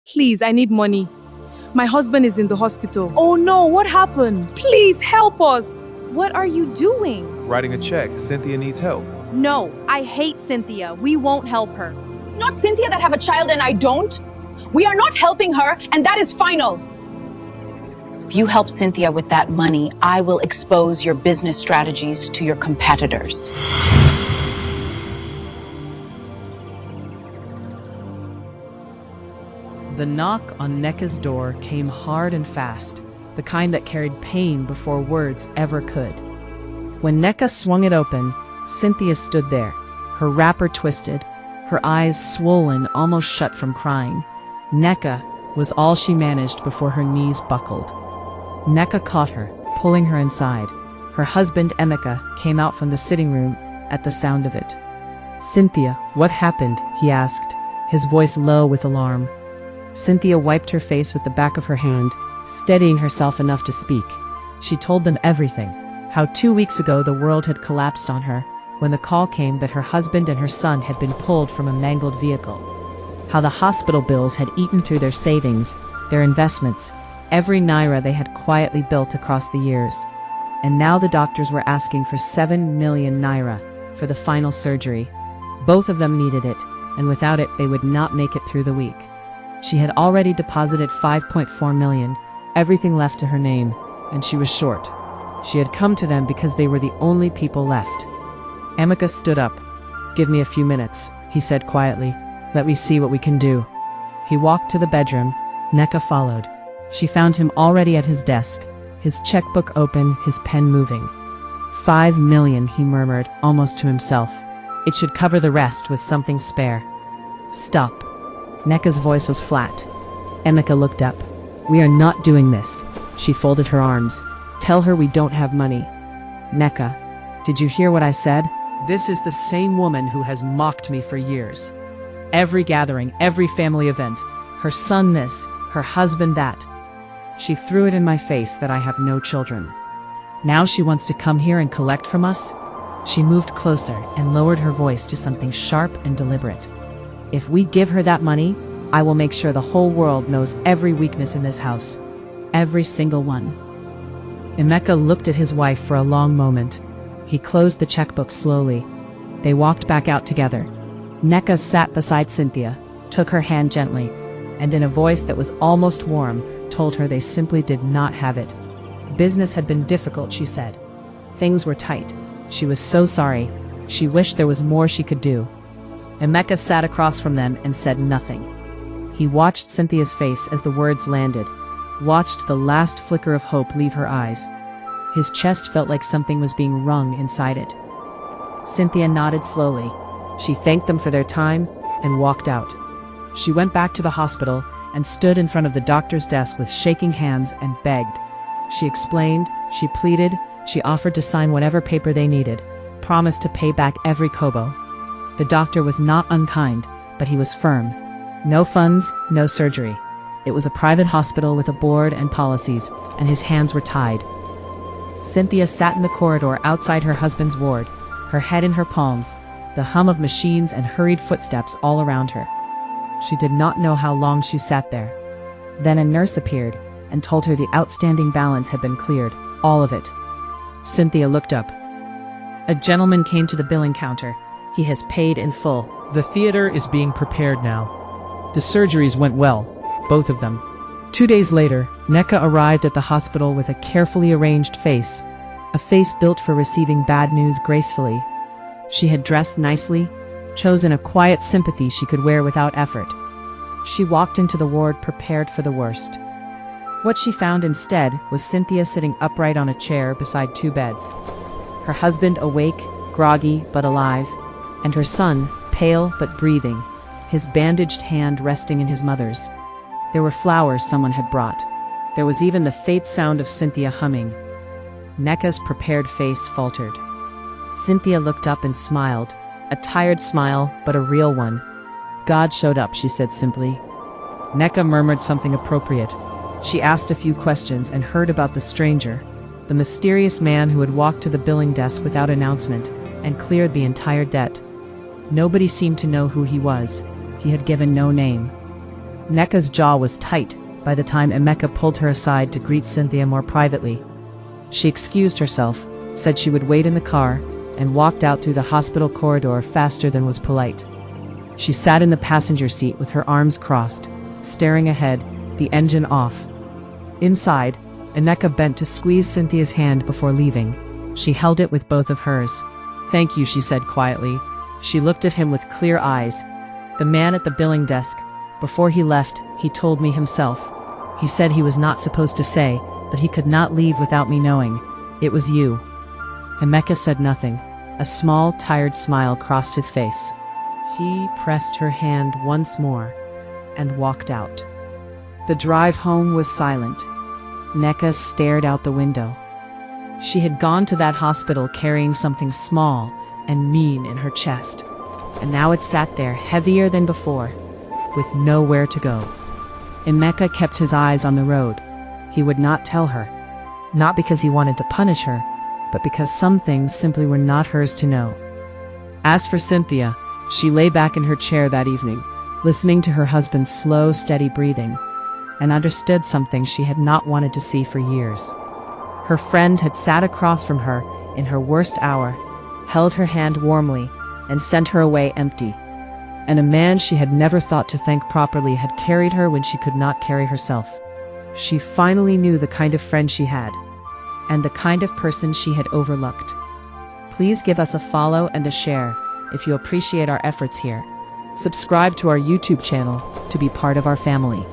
Please, I need money. My husband is in the hospital. Oh no, what happened? Please help us. What are you doing? Writing a check. Cynthia needs help. No, I hate Cynthia. We won't help her. Not Cynthia that have a child and I don't. We are not helping her, and that is final. If you help Cynthia with that money, I will expose your business strategies to your competitors. The knock on Neka's door came hard and fast, the kind that carried pain before words ever could. When Neka swung it open, Cynthia stood there, her wrapper twisted, her eyes swollen, almost shut from crying. Neka was all she managed before her knees buckled. Neka caught her, pulling her inside. Her husband, Emeka, came out from the sitting room at the sound of it. "Cynthia, what happened?" he asked, his voice low with alarm. Cynthia wiped her face with the back of her hand, steadying herself enough to speak. She told them everything, how 2 weeks ago the world had collapsed on her, when the call came that her husband and her son had been pulled from a mangled vehicle. How the hospital bills had eaten through their savings, their investments, every naira they had quietly built across the years. And now the doctors were asking for 7 million naira for the final surgery. Both of them needed it, and without it they would not make it through the week. She had already deposited 5.4 million, everything left to her name, and she was short. She had come to them because they were the only people left. Emeka stood up. "Give me a few minutes," he said quietly. "Let me see what we can do." He walked to the bedroom. Neka followed. She found him already at his desk, his checkbook open, his pen moving. 5 million, he murmured, almost to himself. It should cover the rest with something spare. "Stop." Neka's voice was flat. Emeka looked up. "We are not doing this." She folded her arms. "Tell her we don't have money." "Neka, did you hear what I said? This is the same woman who has mocked me for years. Every gathering, every family event, her son this, her husband that. She threw it in my face that I have no children. Now she wants to come here and collect from us?" She moved closer and lowered her voice to something sharp and deliberate. "If we give her that money, I will make sure the whole world knows every weakness in this house. Every single one." Emeka looked at his wife for a long moment. He closed the checkbook slowly. They walked back out together. Neka sat beside Cynthia, took her hand gently, and in a voice that was almost warm, told her they simply did not have it. Business had been difficult, she said. Things were tight. She was so sorry. She wished there was more she could do. Emeka sat across from them and said nothing. He watched Cynthia's face as the words landed, watched the last flicker of hope leave her eyes. His chest felt like something was being wrung inside it. Cynthia nodded slowly. She thanked them for their time and walked out. She went back to the hospital and stood in front of the doctor's desk with shaking hands and begged. She explained, she pleaded, she offered to sign whatever paper they needed, promised to pay back every kobo. The doctor was not unkind, but he was firm. No funds, no surgery. It was a private hospital with a board and policies, and his hands were tied. Cynthia sat in the corridor outside her husband's ward, her head in her palms, the hum of machines and hurried footsteps all around her. She did not know how long she sat there. Then a nurse appeared and told her the outstanding balance had been cleared, all of it. Cynthia looked up. A gentleman came to the billing counter. He has paid in full. The theater is being prepared now. The surgeries went well, both of them. 2 days later, Neka arrived at the hospital with a carefully arranged face, a face built for receiving bad news gracefully. She had dressed nicely, chosen a quiet sympathy she could wear without effort. She walked into the ward prepared for the worst. What she found instead was Cynthia sitting upright on a chair beside 2 beds. Her husband awake, groggy but alive, and her son, pale but breathing, his bandaged hand resting in his mother's. There were flowers someone had brought. There was even the faint sound of Cynthia humming. Neka's prepared face faltered. Cynthia looked up and smiled, a tired smile, but a real one. "God showed up," she said simply. Neka murmured something appropriate. She asked a few questions and heard about the stranger, the mysterious man who had walked to the billing desk without announcement and cleared the entire debt. Nobody seemed to know who he was. He had given no name. Neka's jaw was tight by the time Emeka pulled her aside to greet Cynthia more privately. She excused herself, said she would wait in the car, and walked out through the hospital corridor faster than was polite. She sat in the passenger seat with her arms crossed, staring ahead, the engine off. Inside, Emeka bent to squeeze Cynthia's hand before leaving. She held it with both of hers. "Thank you," she said quietly. She looked at him with clear eyes. "The man at the billing desk. Before he left, he told me himself. He said he was not supposed to say, but he could not leave without me knowing. It was you." Emeka said nothing. A small, tired smile crossed his face. He pressed her hand once more and walked out. The drive home was silent. Neka stared out the window. She had gone to that hospital carrying something small and mean in her chest, and now it sat there heavier than before, with nowhere to go. Emeka kept his eyes on the road. He would not tell her, not because he wanted to punish her, but because some things simply were not hers to know. As for Cynthia, she lay back in her chair that evening, listening to her husband's slow, steady breathing, and understood something she had not wanted to see for years. Her friend had sat across from her in her worst hour, held her hand warmly, and sent her away empty. And a man she had never thought to thank properly had carried her when she could not carry herself. She finally knew the kind of friend she had, and the kind of person she had overlooked. Please give us a follow and a share if you appreciate our efforts here. Subscribe to our YouTube channel to be part of our family.